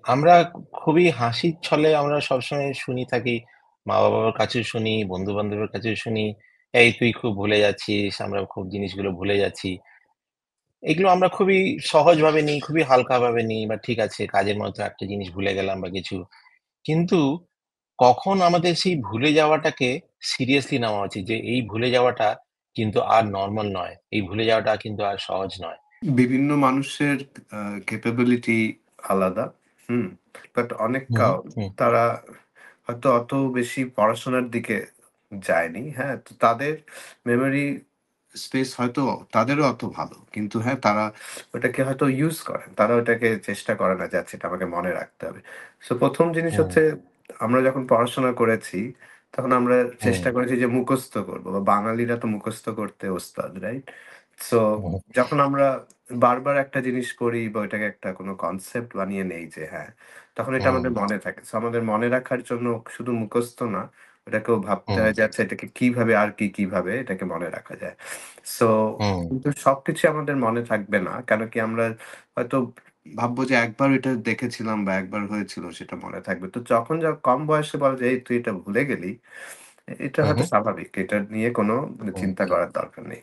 আমরা খুবই হাসির ছলে আমরা সবসময় শুনি থাকি। মা-বাবার কাছেও শুনি, বন্ধু-বান্ধবের কাছেও শুনি। "এই তুই খুব ভুলে যাচ্ছিস, আমরা খুব জিনিসগুলো ভুলে যাচ্ছি।" এগুলো আমরা খুবই সহজভাবে নিই, খুবই হালকাভাবে নিই বা ঠিক আছে কাজের মধ্যে একটা জিনিস ভুলে গেলাম বা কিছু। কিন্তু কখন আমাদের সেই ভুলে যাওয়াটাকে সিরিয়াসলি নেওয়া উচিত যে এই ভুলে যাওয়াটা কিন্তু আর নরমাল নয়। এই ভুলে যাওয়াটা কিন্তু আর সহজ নয়। বিভিন্ন মানুষের আ ক্যাপাবিলিটি আলাদা। হুম? বাট অনেক হুম, হুম, তারা হয়তো অত বেশি পড়াশোনার দিকে যায়নি। হ্যাঁ? তো তাদের মেমোরি স্পেস হয়তো তাদেরও অত ভালো। কিন্তু হ্যাঁ, তারা ওটাকে হয়তো ইউজ করে। তারা ওটাকে চেষ্টা করে না যে আচ্ছা এটা আমাকে মনে রাখতে হবে। সো ১ম জিনিস হুম, হচ্ছে আমরা যখন পড়াশোনা করেছি, তখন আমরা হুম, চেষ্টা করেছি যে মুখস্থ করব। বা বাঙালিরা তো মুখস্থ করতে ওস্তাদ, রাইট? সো হুম, যখন আমরা বারবার একটা জিনিস পড়ি বা ওইটাকে একটা কোনো কনসেপ্ট বানিয়ে নেই যে হ্যাঁ, তখন এটা হুম, আমাদের মনে থাকে। সো আমাদের মনে রাখার জন্য শুধু মুখস্থ না, ওটাকেও ভাবতে হুম, হয় যে আচ্ছা এটাকে কিভাবে আর কিভাবে এটাকে মনে রাখা যায়। সো হুম, কিন্তু সবকিছু আমাদের মনে থাকবে না। কেন কি আমরা হয়তো ভাববো যে একবার ওইটা দেখেছিলাম বা একবার হয়েছিল সেটা মনে থাকবে। তো যখন কম বয়সে বলে যে, "এই তুই এটা ভুলে গেলি।" এটা হুম, হয়তো হুম, স্বাভাবিক। এটা নিয়ে কোনো হুম। চিন্তা করার দরকার নেই।